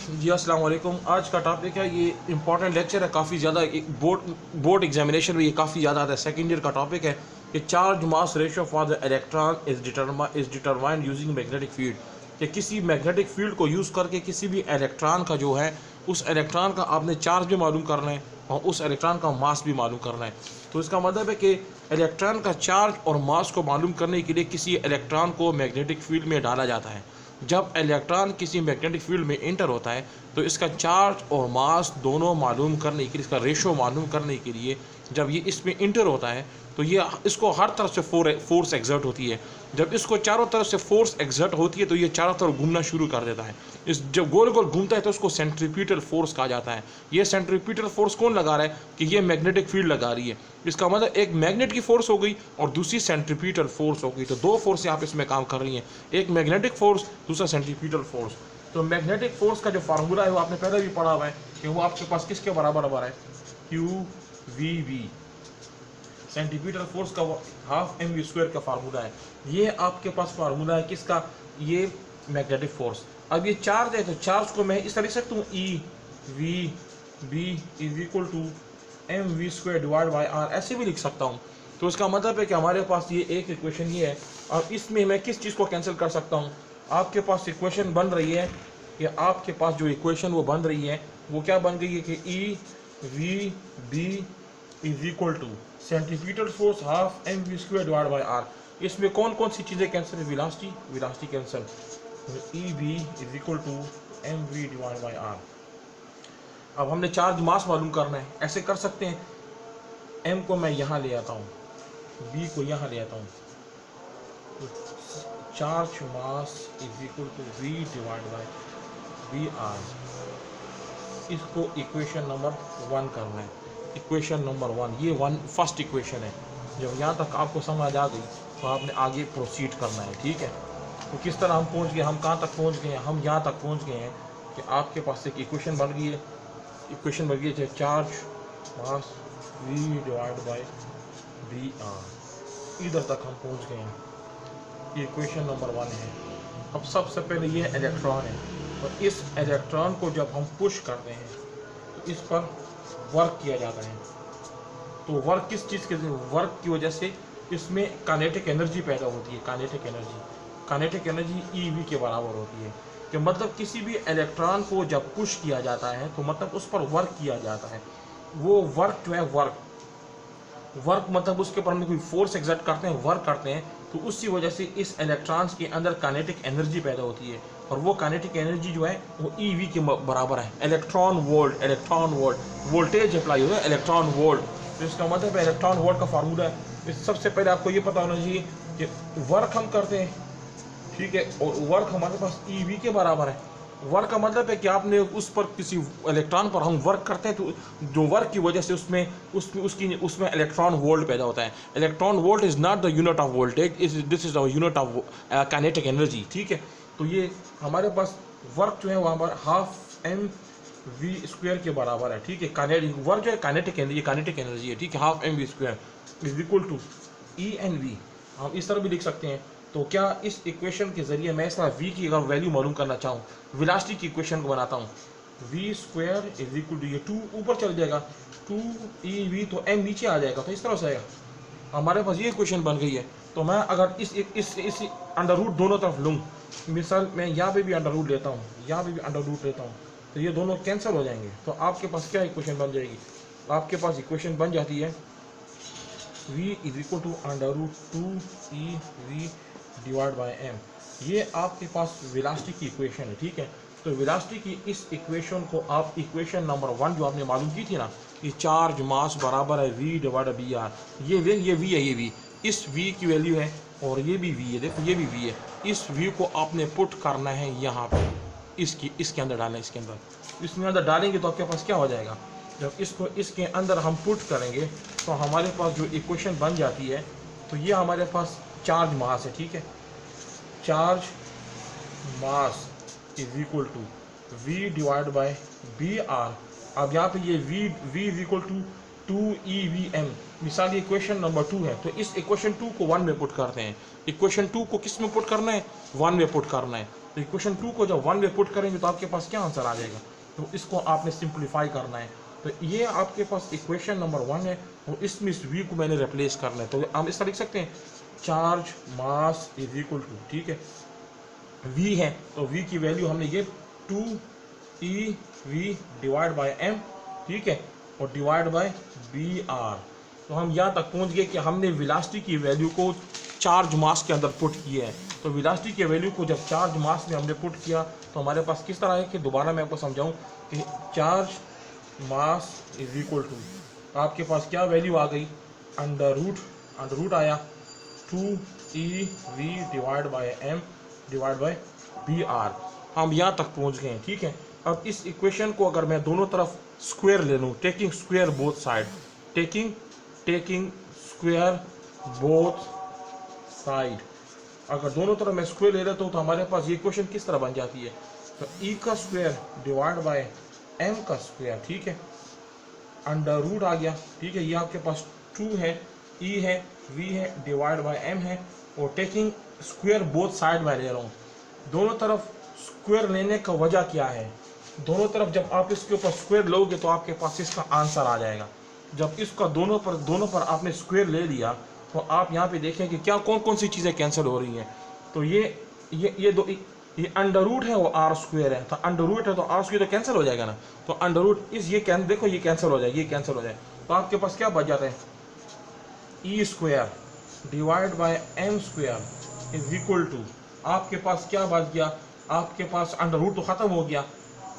जी अस्सलाम वालेकुम। आज का टॉपिक है, ये इंपॉर्टेंट लेक्चर है, काफ़ी ज़्यादा बोर्ड एग्जामिनेशन में ये काफ़ी ज़्यादा आता है। सेकेंड ईयर का टॉपिक है कि charge mass ratio for the electron is determined using magnetic field. कि किसी मैग्नेटिक फील्ड को यूज़ करके किसी भी इलेक्ट्रॉन का जो है, उस इलेक्ट्रॉन का आपने चार्ज भी मालूम करना है और उस इलेक्ट्रॉन का मास भी मालूम करना है। तो इसका मतलब है कि इलेक्ट्रॉन का चार्ज और मास को मालूम करने के लिए किसी इलेक्ट्रॉन को मैग्नेटिक फील्ड में डाला जाता है। जब इलेक्ट्रॉन किसी मैग्नेटिक फील्ड में इंटर होता है तो इसका चार्ज और मास दोनों मालूम करने के लिए, इसका रेशो मालूम करने के लिए, जब ये इसमें इंटर होता है तो ये इसको हर तरफ से फोर्स एग्जर्ट होती है। जब इसको चारों तरफ से फोर्स एग्जर्ट होती है तो ये चारों तरफ घूमना शुरू कर देता है। इस जब गोल गोल घूमता है तो उसको सेंट्रीपिटल फोर्स कहा जाता है। ये सेंट्रीपिटल फोर्स कौन लगा रहा है? कि ये मैग्नेटिक फील्ड लगा रही है। इसका मतलब एक मैग्नेट की फोर्स हो गई और दूसरी सेंट्रीपिटल फोर्स हो गई। तो दो फोर्स यहाँ पे इसमें काम कर रही हैं, एक मैग्नेटिक फोर्स, दूसरा सेंट्रीपिटल फोर्स। तो मैग्नेटिक फोर्स का जो फार्मूला है वो आपने पहले भी पढ़ा हुआ है कि वो आपके पास किसके बराबर है? Q V V. Centimetre force का हाफ एम वी स्क्वायर का फार्मूला है। ये आपके पास फार्मूला है किसका? ये मैग्नेटिक फोर्स। अब ये चार्ज है तो चार्ज को मैं इस तरह लिख सकता हूँ, E V B is equal to M V square divide by R, ऐसे भी लिख सकता हूँ। तो इसका मतलब है कि हमारे पास ये एक इक्वेशन ये है। और इसमें मैं किस चीज़ को कैंसिल कर सकता हूँ? आपके पास इक्वेशन बन रही है कि आपके पास जो इक्वेशन वो बन रही है वो क्या बन गई है कि E V B is equal to centimetre force half M V square divide by R. इसमें कौन कौन सी चीज़ें कैंसिल है? Velocity cancel. E B is equal to M V divide by R. अब हमने चार्ज मास मालूम करना है, ऐसे कर सकते हैं, एम को मैं यहाँ ले आता हूँ, बी को यहाँ ले आता हूँ, तो charge mass is equal to V divide by V R. इसको इक्वेशन नंबर 1 करना है। इक्वेशन नंबर 1, ये फर्स्ट इक्वेशन है। जब यहाँ तक आपको समझ आ गई तो आपने आगे प्रोसीड करना है, ठीक है। तो किस तरह हम पहुँच गए, हम कहाँ तक पहुँच गए हैं? हम यहाँ तक पहुँच गए हैं कि आपके पास एक इक्वेशन बन गई है। इक्वेशन बन गई है charge mass V divide by V R. इधर तक हम पहुँच गए हैं, ये इक्वेशन नंबर 1 है। अब सबसे पहले ये इलेक्ट्रॉन है और इस इलेक्ट्रॉन को जब हम पुश करते हैं तो इस पर वर्क किया जाता है। तो वर्क किस चीज़ के? वर्क की वजह से इसमें काइनेटिक एनर्जी पैदा होती है। काइनेटिक एनर्जी ई वी के बराबर होती है। कि मतलब किसी भी इलेक्ट्रॉन को जब पुश किया जाता है तो मतलब उस पर वर्क किया जाता है। वो वर्क जो है, वर्क मतलब उसके ऊपर हम कोई फोर्स एग्जर्ट करते हैं, वर्क करते हैं, तो उसी वजह से इस इलेक्ट्रॉन्स के अंदर काइनेटिक एनर्जी पैदा होती है। और वो काइनेटिक एनर्जी जो है वो ई वी के बराबर है। इलेक्ट्रॉन वोल्ट वोल्टेज अप्लाई होता है, इलेक्ट्रॉन वोल्ट। तो इसका मतलब है इलेक्ट्रॉन वोल्ट का फार्मूला है। सबसे पहले आपको ये पता होना चाहिए कि वर्क हम करते हैं, ठीक है, और वर्क हमारे पास ई वी के बराबर है। वर्क का मतलब है कि आपने उस पर किसी इलेक्ट्रॉन पर हम वर्क करते हैं तो जो वर्क की वजह से उसमें इलेक्ट्रॉन वोल्ट पैदा होता है। Electron volt is not the unit of voltage, this is the unit of kinetic energy, ठीक है। तो ये हमारे पास वर्क जो है वहाँ पर हाफ एम वी स्क्वायर के बराबर है, ठीक है। काइनेटिक वर्क जो है काइनेटिक एनर्जी है, ठीक है। Half M V square is equal to E N V. हम इस तरह भी लिख सकते हैं। तो क्या इस इक्वेशन के ज़रिए मैं इस तरह v की अगर वैल्यू मालूम करना चाहूँ, वेलोसिटी की इक्वेशन को बनाता हूँ, V square is equal to, ये 2 ऊपर चल जाएगा, 2 ई वी, तो m नीचे आ जाएगा। तो इस तरह से आएगा। हमारे पास ये इक्वेशन बन गई है। तो मैं अगर इस अंडर रूट दोनों तरफ लूँ, मिसाल मैं यहाँ पे भी अंडर रूट लेता हूँ, यहाँ पे भी अंडर रूट लेता हूँ, तो ये दोनों कैंसिल हो जाएंगे। तो आपके पास क्या इक्वेशन बन जाएगी? आपके पास इक्वेशन बन जाती है v is equal to under root 2 E V divide by M. ये आपके पास वेलोसिटी की इक्वेशन है, ठीक है। तो वेलोसिटी की इस इक्वेशन को आप इक्वेशन नंबर 1 जो आपने मालूम की थी ना, कि चार्ज मास बराबर है v डिवाइड बी आर, ये v है, ये v, इस v की वैल्यू है और ये भी v है, देखो ये भी v है। इस v को आपने पुट करना है यहाँ पे, इसके अंदर डालना है, इसमें अंदर डालेंगे तो आपके पास क्या हो जाएगा? जब इसको इसके अंदर हम पुट करेंगे तो हमारे पास जो इक्वेशन बन जाती है, तो ये हमारे पास चार्ज मास है, ठीक है। Charge mass is equal to V divide by B R. अब यहाँ पे ये v is equal to 2 E V M. मिसाल ये इक्वेशन नंबर 2 है, तो इस इक्वेशन 2 को 1 में पुट करते हैं। इक्वेशन 2 को किस में पुट करना है? 1 में पुट करना है। तो इक्वेशन 2 को जब 1 में पुट करेंगे तो आपके पास क्या आंसर आ जाएगा, तो इसको आपने सिंप्लीफाई करना है। तो ये आपके पास इक्वेशन नंबर 1 है और इसमें इस v को मैंने रिप्लेस करना है। तो हम इस तरह लिख सकते हैं charge mass is equal to, ठीक है, v है तो v की वैल्यू हमने ये 2ev डिवाइड बाय m, ठीक है, और डिवाइड बाय br। तो हम यहाँ तक पहुँच गए कि हमने वेलोसिटी की वैल्यू को चार्ज मास के अंदर पुट किया है। तो वेलोसिटी के वैल्यू को जब चार्ज मास में हमने पुट किया तो हमारे पास किस तरह है कि दोबारा मैं आपको समझाऊं कि charge mass is equal to आपके पास क्या वैल्यू आ गई, अंडर रूट आया 2ev divide by m divide by br। हम यहाँ तक पहुँच गए हैं, ठीक है। अब इस इक्वेशन को अगर मैं दोनों तरफ स्क्वायर ले लूँ, taking square both side, taking square both side, अगर दोनों तरफ मैं स्क्वायर ले लेता हूँ तो हमारे पास ये इक्वेशन किस तरह बन जाती है, तो e का स्क्वायर डिवाइड बाय m का स्क्वायर, ठीक है, अंडर रूट आ गया, ठीक है। ये आपके पास 2 है, e है, v है, डिवाइड बाय m है, और टेकिंग स्क्वायर बोथ साइड में ले रहा हूँ। दोनों तरफ स्क्वायर लेने का वजह क्या है, दोनों तरफ जब आप इसके ऊपर स्क्वायर लोगे तो आपके पास इसका आंसर आ जाएगा। जब इसका दोनों पर आपने स्क्वायर ले लिया तो आप यहाँ पे देखें कि क्या कौन कौन सी चीज़ें कैंसिल हो रही हैं। तो ये अंडर रूट है, वो आर स्क्वायर है, तो अंडर रूट है तो आर स्क्वायर तो कैंसिल हो जाएगा ना। तो अंडर रूट देखो ये कैंसिल हो जाएगा, ये कैंसिल हो जाए, तो आपके पास क्या बच जाता है, E square divide by M square is equal to, आपके पास क्या बच गया, आपके पास अंडर रूट तो ख़त्म हो गया,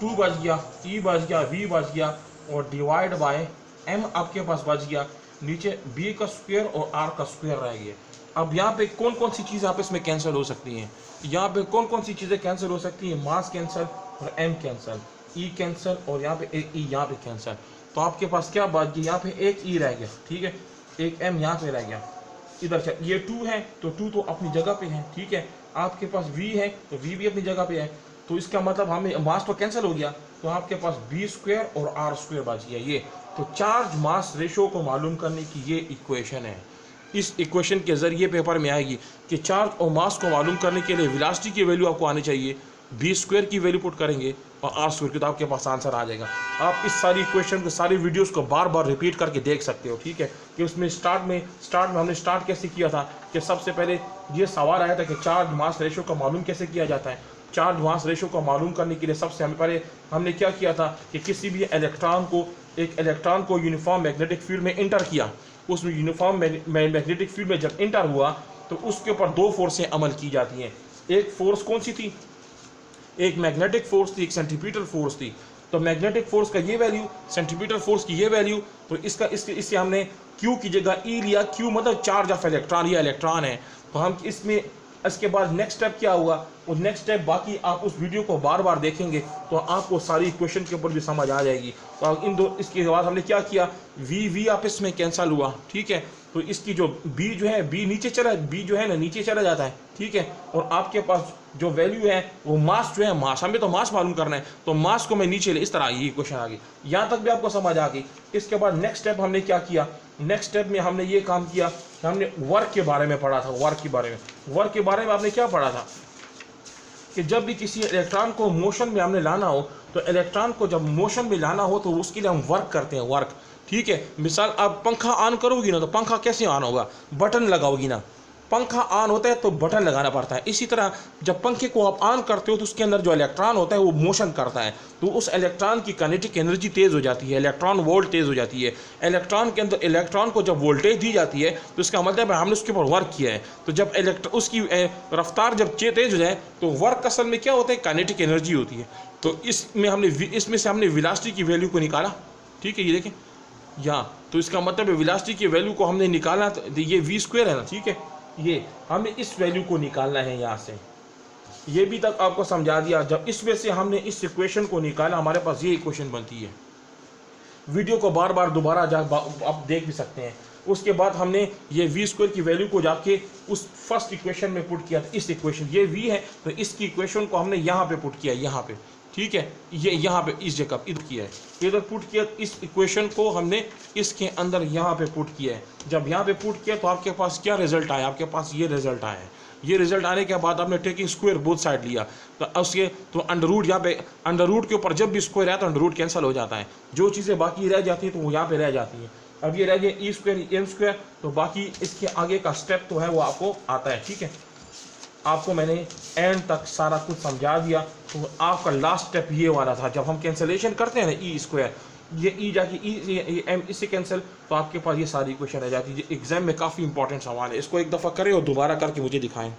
2 बच गया, ई बच गया, वी बच गया, और डिवाइड बाय m आपके पास बच गया, नीचे b का स्क्वायर और r का स्क्वायर रह गया। अब यहाँ पे कौन कौन सी चीज़ें आपस में कैंसिल हो सकती हैं, यहाँ पे कौन कौन सी चीज़ें कैंसिल हो सकती हैं, मास कैंसिल और m कैंसिल, e कैंसिल और यहाँ पे एक e यहाँ पे कैंसिल। तो आपके पास क्या बच गया, यहाँ पे एक e रह गया, ठीक है, एक m यहाँ पे रह गया, इधर से ये 2 है तो 2 तो अपनी जगह पे है, ठीक है। आपके पास v है तो v भी अपनी जगह पे है, तो इसका मतलब हमें मास तो कैंसिल हो गया, तो आपके पास b स्क्वायर और r स्क्वायर बच गया ये। तो चार्ज मास रेशो को मालूम करने की ये इक्वेशन है। इस इक्वेशन के ज़रिए पेपर में आएगी कि चार्ज और मास को मालूम करने के लिए वेलोसिटी की वैल्यू आपको आनी चाहिए, b स्क्वायर की वैल्यू पुट करेंगे और r स्क्वायर की, तो आपके पास आंसर आ जाएगा। आप इस सारी इक्वेशन को, सारी वीडियोस को बार बार रिपीट करके देख सकते हो, ठीक है। कि उसमें स्टार्ट में हमने स्टार्ट कैसे किया था कि सबसे पहले ये सवाल आया था कि चार्ज मास रेशो का मालूम कैसे किया जाता है। चार्ज मास रेशो को मालूम करने के लिए सबसे पहले हमने क्या किया था कि किसी भी एक इलेक्ट्रॉन को यूनिफॉर्म मैग्नेटिक फील्ड में इंटर किया, उसमें यूनिफॉर्म मैग्नेटिक फील्ड में जब इंटर हुआ तो उसके ऊपर 2 फोर्सें अमल की जाती हैं। एक फोर्स कौन सी थी, एक मैग्नेटिक फोर्स थी, एक सेंट्रीपिटल फोर्स थी। तो मैग्नेटिक फोर्स का ये वैल्यू, सेंट्रीपिटल फोर्स की ये वैल्यू, तो इससे हमने Q की जगह E लिया। Q मतलब चार्ज ऑफ इलेक्ट्रॉन, ये इलेक्ट्रॉन है। तो हम इसके बाद नेक्स्ट स्टेप क्या हुआ, और नेक्स्ट स्टेप बाकी आप उस वीडियो को बार बार देखेंगे तो आपको सारी इक्वेशन के ऊपर भी समझ आ जाएगी। तो इसके बाद हमने क्या किया, v आपस में कैंसिल हुआ, ठीक है। तो इसकी जो b जो है, b नीचे चला, b जो है ना नीचे चला जाता है, ठीक है। और आपके पास जो वैल्यू है वो मास जो है, मास हमें तो मास मालूम करना है, तो मास को मैं नीचे ले, इस तरह ये इक्वेशन आ गई। यहाँ तक भी आपको समझ आ गई। इसके बाद नेक्स्ट स्टेप हमने क्या किया, नेक्स्ट स्टेप में हमने ये काम किया कि हमने वर्क के बारे में पढ़ा था। वर्क के बारे में आपने क्या पढ़ा था कि जब भी किसी इलेक्ट्रॉन को मोशन में हमने लाना हो, तो इलेक्ट्रॉन को जब मोशन में लाना हो तो उसके लिए हम वर्क करते हैं, वर्क, ठीक है। मिसाल आप पंखा ऑन करोगी ना, तो पंखा कैसे ऑन होगा, बटन लगाओगी ना, पंखा ऑन होता है तो बटन लगाना पड़ता है। इसी तरह जब पंखे को आप ऑन करते हो तो उसके अंदर जो इलेक्ट्रॉन होता है वो मोशन करता है, तो उस इलेक्ट्रॉन की काइनेटिक एनर्जी तेज़ हो जाती है, इलेक्ट्रॉन वोल्ट तेज़ हो जाती है। इलेक्ट्रॉन के अंदर इलेक्ट्रॉन को जब वोल्टेज दी जाती है तो इसका मतलब है हमने उसके ऊपर वर्क किया है। तो जब उसकी रफ्तार जब तेज़ हो जाए तो वर्क असल में क्या होता है, काइनेटिक एनर्जी होती है। तो इसमें से हमने वेलोसिटी की वैल्यू को निकाला, ठीक है, ये देखें यहाँ। तो इसका मतलब है वेलोसिटी की वैल्यू को हमने निकाला, तो ये v स्क्वायर है ना, ठीक है, ये हमें इस वैल्यू को निकालना है यहाँ से। ये भी तक आपको समझा दिया। जब इस वजह से हमने इस इक्वेशन को निकाला, हमारे पास ये इक्वेशन बनती है। वीडियो को बार बार दोबारा आप देख भी सकते हैं। उसके बाद हमने ये v स्क्वायर की वैल्यू को जाके उस फर्स्ट इक्वेशन में पुट किया। इस इक्वेशन, ये v है तो इसकी इक्वेशन को हमने यहाँ पे पुट किया, यहाँ पे, ठीक है, ये यहाँ पे इस जगह इधर किया है, इधर पुट किया। इस इक्वेशन को हमने इसके अंदर यहाँ पे पुट किया है। जब यहाँ पे पुट किया तो आपके पास क्या रिजल्ट आया, आपके पास ये रिजल्ट आया है। ये रिजल्ट आने के बाद आपने टेकिंग स्क्वायर बोथ साइड लिया तो उसके तो अंडर रूट यहाँ पे अंडर रूट के ऊपर जब भी स्क्वायर है तो अंडर रूट कैंसिल हो जाता है, जो चीज़ें बाकी रह जाती हैं तो वो यहाँ पे रह जाती हैं। अब ये रह गया ई स्क्वायर एम स्क्वायर, तो बाकी इसके आगे का स्टेप तो है वो आपको आता है। ठीक है, आपको मैंने एंड तक सारा कुछ समझा दिया। तो आपका लास्ट स्टेप ये वाला था, जब हम कैंसलेशन करते हैं ना ई स्क्वायर, ये ई जाके ई एम इससे कैंसिल, तो आपके पास ये सारी क्वेश्चन रह जाती है। एग्जाम में काफ़ी इंपॉर्टेंट सवाल है, इसको एक दफ़ा करें और दोबारा करके मुझे दिखाएं।